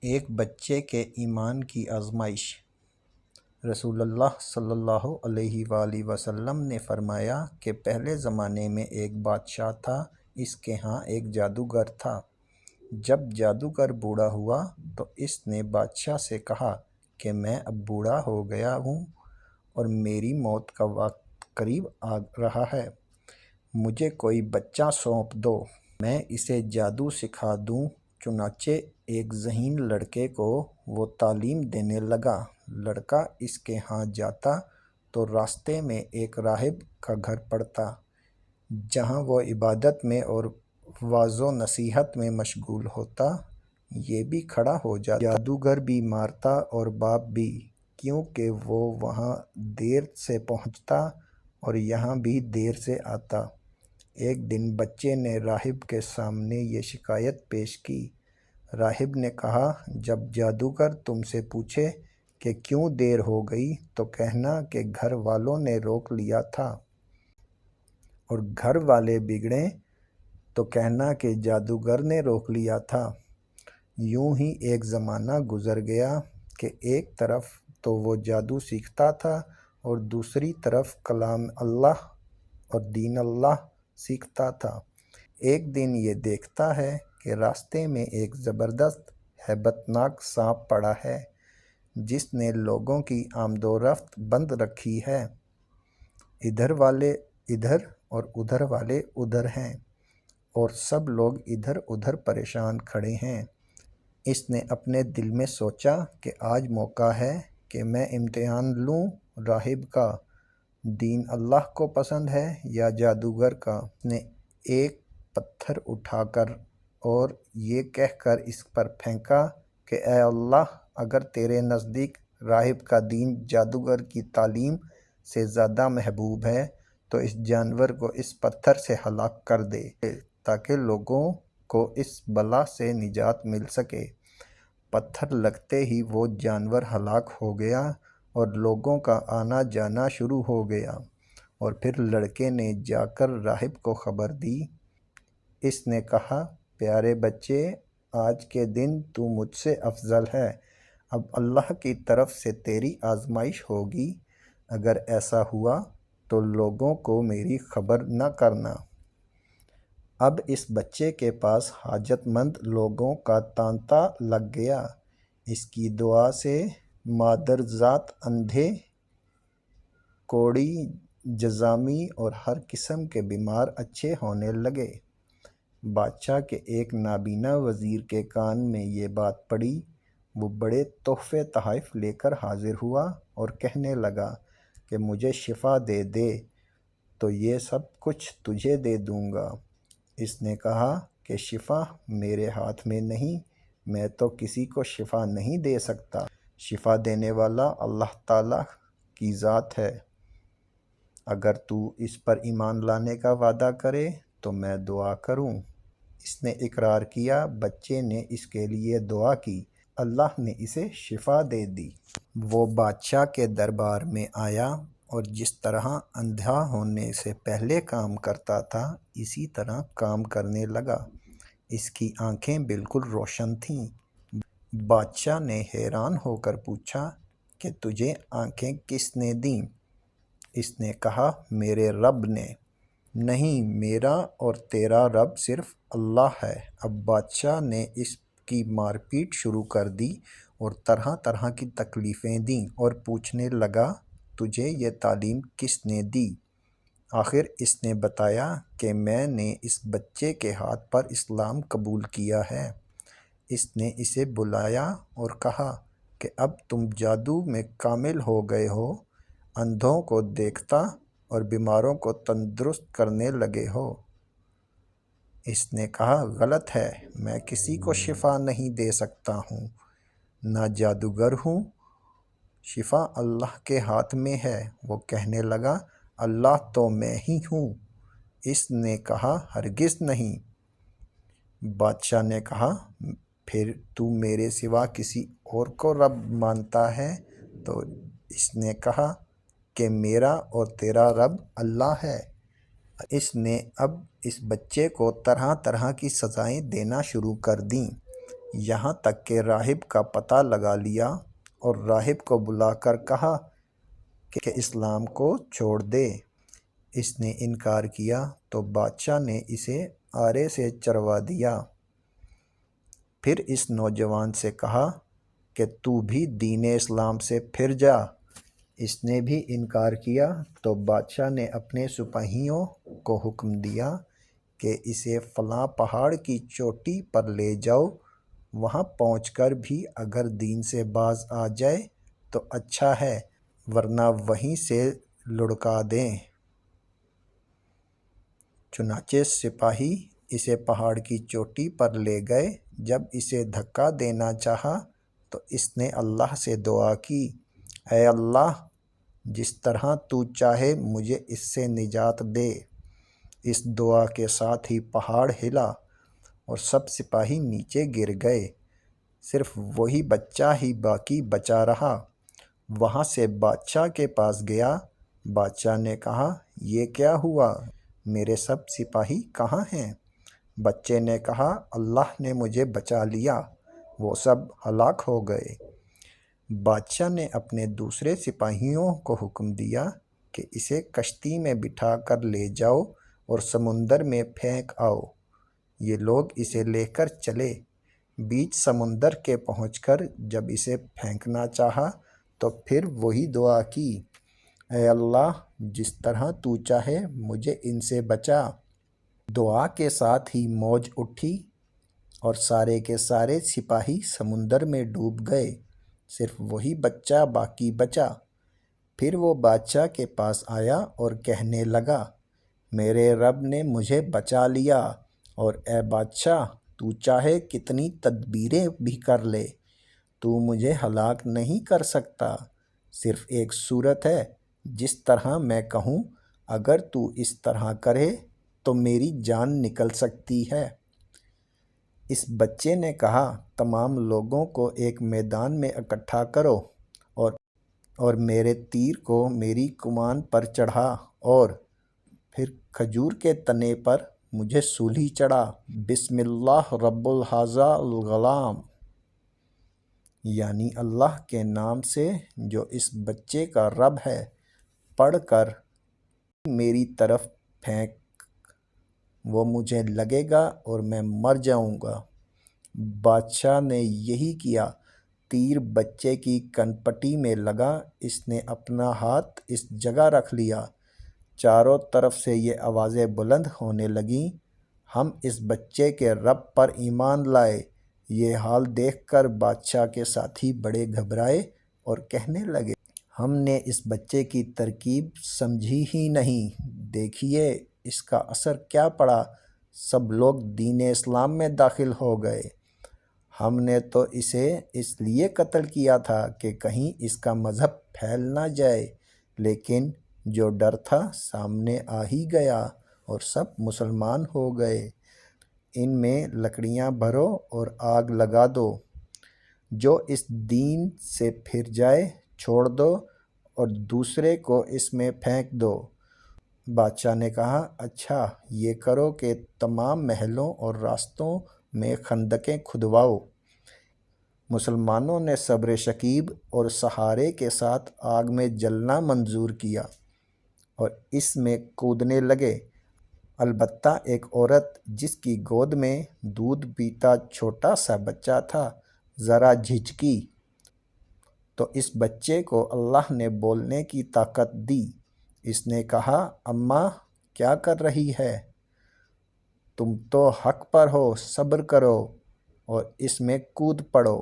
ایک بچے کے ایمان کی آزمائش۔ رسول اللہ صلی اللہ علیہ وآلہ وسلم نے فرمایا کہ پہلے زمانے میں ایک بادشاہ تھا، اس کے ہاں ایک جادوگر تھا۔ جب جادوگر بوڑھا ہوا تو اس نے بادشاہ سے کہا کہ میں اب بوڑھا ہو گیا ہوں اور میری موت کا وقت قریب آ رہا ہے، مجھے کوئی بچہ سونپ دو، میں اسے جادو سکھا دوں۔ چنانچہ ایک ذہین لڑکے کو وہ تعلیم دینے لگا۔ لڑکا اس کے ہاں جاتا تو راستے میں ایک راہب کا گھر پڑتا، جہاں وہ عبادت میں اور وعظ و نصیحت میں مشغول ہوتا۔ یہ بھی کھڑا ہو جاتا، جادوگر بھی مارتا اور باپ بھی، کیونکہ وہ وہاں دیر سے پہنچتا اور یہاں بھی دیر سے آتا۔ ایک دن بچے نے راہب کے سامنے یہ شکایت پیش کی۔ راہب نے کہا، جب جادوگر تم سے پوچھے کہ کیوں دیر ہو گئی تو کہنا کہ گھر والوں نے روک لیا تھا، اور گھر والے بگڑیں تو کہنا کہ جادوگر نے روک لیا تھا۔ یوں ہی ایک زمانہ گزر گیا کہ ایک طرف تو وہ جادو سیکھتا تھا اور دوسری طرف کلام اللہ اور دین اللہ سیکھتا تھا۔ ایک دن یہ دیکھتا ہے کہ راستے میں ایک زبردست ہیبت ناک سانپ پڑا ہے، جس نے لوگوں کی آمد و رفت بند رکھی ہے۔ ادھر والے ادھر اور ادھر والے ادھر ہیں، اور سب لوگ ادھر ادھر پریشان کھڑے ہیں۔ اس نے اپنے دل میں سوچا کہ آج موقع ہے کہ میں امتحان لوں، راہب کا دین اللہ کو پسند ہے یا جادوگر کا۔ اس نے ایک پتھر اٹھا کر اور یہ کہہ کر اس پر پھینکا کہ اے اللہ، اگر تیرے نزدیک راہب کا دین جادوگر کی تعلیم سے زیادہ محبوب ہے تو اس جانور کو اس پتھر سے ہلاک کر دے، تاکہ لوگوں کو اس بلا سے نجات مل سکے۔ پتھر لگتے ہی وہ جانور ہلاک ہو گیا اور لوگوں کا آنا جانا شروع ہو گیا، اور پھر لڑکے نے جا کر راہب کو خبر دی۔ اس نے کہا، پیارے بچے، آج کے دن تو مجھ سے افضل ہے، اب اللہ کی طرف سے تیری آزمائش ہوگی، اگر ایسا ہوا تو لوگوں کو میری خبر نہ کرنا۔ اب اس بچے کے پاس حاجت مند لوگوں کا تانتا لگ گیا۔ اس کی دعا سے مادرزاد، اندھے، کوڑی، جذامی اور ہر قسم کے بیمار اچھے ہونے لگے۔ بادشاہ کے ایک نابینا وزیر کے کان میں یہ بات پڑی۔ وہ بڑے تحفے تحائف لے کر حاضر ہوا اور کہنے لگا کہ مجھے شفا دے دے تو یہ سب کچھ تجھے دے دوں گا۔ اس نے کہا کہ شفا میرے ہاتھ میں نہیں، میں تو کسی کو شفا نہیں دے سکتا، شفا دینے والا اللہ تعالیٰ کی ذات ہے۔ اگر تو اس پر ایمان لانے کا وعدہ کرے تو میں دعا کروں۔ اس نے اقرار کیا۔ بچے نے اس کے لیے دعا کی، اللہ نے اسے شفا دے دی۔ وہ بادشاہ کے دربار میں آیا اور جس طرح اندھا ہونے سے پہلے کام کرتا تھا اسی طرح کام کرنے لگا۔ اس کی آنکھیں بالکل روشن تھیں۔ بادشاہ نے حیران ہو کر پوچھا کہ تجھے آنکھیں کس نے دیں؟ اس نے کہا، میرے رب نے۔ نہیں، میرا اور تیرا رب صرف اللہ ہے۔ اب بادشاہ نے اس کی مار پیٹ شروع کر دی اور طرح طرح کی تکلیفیں دیں، اور پوچھنے لگا، تجھے یہ تعلیم کس نے دی؟ آخر اس نے بتایا کہ میں نے اس بچے کے ہاتھ پر اسلام قبول کیا ہے۔ اس نے اسے بلایا اور کہا کہ اب تم جادو میں کامل ہو گئے ہو، اندھوں کو دیکھتا اور بیماروں کو تندرست کرنے لگے ہو۔ اس نے کہا، غلط ہے، میں کسی کو شفا نہیں دے سکتا ہوں، نہ جادوگر ہوں، شفا اللہ کے ہاتھ میں ہے۔ وہ کہنے لگا، اللہ تو میں ہی ہوں۔ اس نے کہا، ہرگز نہیں۔ بادشاہ نے کہا، پھر تو میرے سوا کسی اور کو رب مانتا ہے؟ تو اس نے کہا کہ میرا اور تیرا رب اللہ ہے۔ اس نے اب اس بچے کو طرح طرح کی سزائیں دینا شروع کر دیں۔ یہاں تک کہ راہب کا پتہ لگا لیا اور راہب کو بلا کر کہا کہ اسلام کو چھوڑ دے۔ اس نے انکار کیا تو بادشاہ نے اسے آرے سے چروا دیا۔ پھر اس نوجوان سے کہا کہ تو بھی دین اسلام سے پھر جا۔ اس نے بھی انکار کیا تو بادشاہ نے اپنے سپاہیوں کو حکم دیا کہ اسے فلاں پہاڑ کی چوٹی پر لے جاؤ، وہاں پہنچ کر بھی اگر دین سے باز آ جائے تو اچھا ہے، ورنہ وہیں سے لڑکا دیں۔ چنانچہ سپاہی اسے پہاڑ کی چوٹی پر لے گئے۔ جب اسے دھکا دینا چاہا تو اس نے اللہ سے دعا کی، اے اللہ، جس طرح تو چاہے مجھے اس سے نجات دے۔ اس دعا کے ساتھ ہی پہاڑ ہلا اور سب سپاہی نیچے گر گئے، صرف وہی بچہ ہی باقی بچا رہا۔ وہاں سے بادشاہ کے پاس گیا۔ بادشاہ نے کہا، یہ کیا ہوا؟ میرے سب سپاہی کہاں ہیں؟ بچے نے کہا، اللہ نے مجھے بچا لیا، وہ سب ہلاک ہو گئے۔ بادشاہ نے اپنے دوسرے سپاہیوں کو حکم دیا کہ اسے کشتی میں بٹھا کر لے جاؤ اور سمندر میں پھینک آؤ۔ یہ لوگ اسے لے کر چلے۔ بیچ سمندر کے پہنچ کر جب اسے پھینکنا چاہا تو پھر وہی دعا کی، اے اللہ، جس طرح تو چاہے مجھے ان سے بچا۔ دعا کے ساتھ ہی موج اٹھی اور سارے کے سارے سپاہی سمندر میں ڈوب گئے، صرف وہی بچہ باقی بچا۔ پھر وہ بادشاہ کے پاس آیا اور کہنے لگا، میرے رب نے مجھے بچا لیا، اور اے بادشاہ، تو چاہے کتنی تدبیریں بھی کر لے، تو مجھے ہلاک نہیں کر سکتا۔ صرف ایک صورت ہے، جس طرح میں کہوں اگر تو اس طرح کرے تو میری جان نکل سکتی ہے۔ اس بچے نے کہا، تمام لوگوں کو ایک میدان میں اکٹھا کرو اور میرے تیر کو میری کمان پر چڑھا اور پھر کھجور کے تنے پر مجھے سولی چڑھا۔ بسم اللہ رب ھذا الغلام، یعنی اللہ کے نام سے جو اس بچے کا رب ہے، پڑھ کر میری طرف پھینک، وہ مجھے لگے گا اور میں مر جاؤں گا۔ بادشاہ نے یہی کیا۔ تیر بچے کی کنپٹی میں لگا۔ اس نے اپنا ہاتھ اس جگہ رکھ لیا۔ چاروں طرف سے یہ آوازیں بلند ہونے لگیں، ہم اس بچے کے رب پر ایمان لائے۔ یہ حال دیکھ کر بادشاہ کے ساتھی بڑے گھبرائے اور کہنے لگے، ہم نے اس بچے کی ترکیب سمجھی ہی نہیں، دیکھیے اس کا اثر کیا پڑا، سب لوگ دین اسلام میں داخل ہو گئے۔ ہم نے تو اسے اس لیے قتل کیا تھا کہ کہیں اس کا مذہب پھیل نہ جائے، لیکن جو ڈر تھا سامنے آ ہی گیا اور سب مسلمان ہو گئے۔ ان میں لکڑیاں بھرو اور آگ لگا دو، جو اس دین سے پھر جائے چھوڑ دو اور دوسرے کو اس میں پھینک دو۔ بادشاہ نے کہا، اچھا یہ کرو کہ تمام محلوں اور راستوں میں خندقیں کھدواؤ۔ مسلمانوں نے صبر شکیب اور سہارے کے ساتھ آگ میں جلنا منظور کیا اور اس میں کودنے لگے۔ البتہ ایک عورت جس کی گود میں دودھ پیتا چھوٹا سا بچہ تھا، ذرا جھجکی، تو اس بچے کو اللہ نے بولنے کی طاقت دی۔ اس نے کہا، اماں کیا کر رہی ہے؟ تم تو حق پر ہو، صبر کرو اور اس میں کود پڑو۔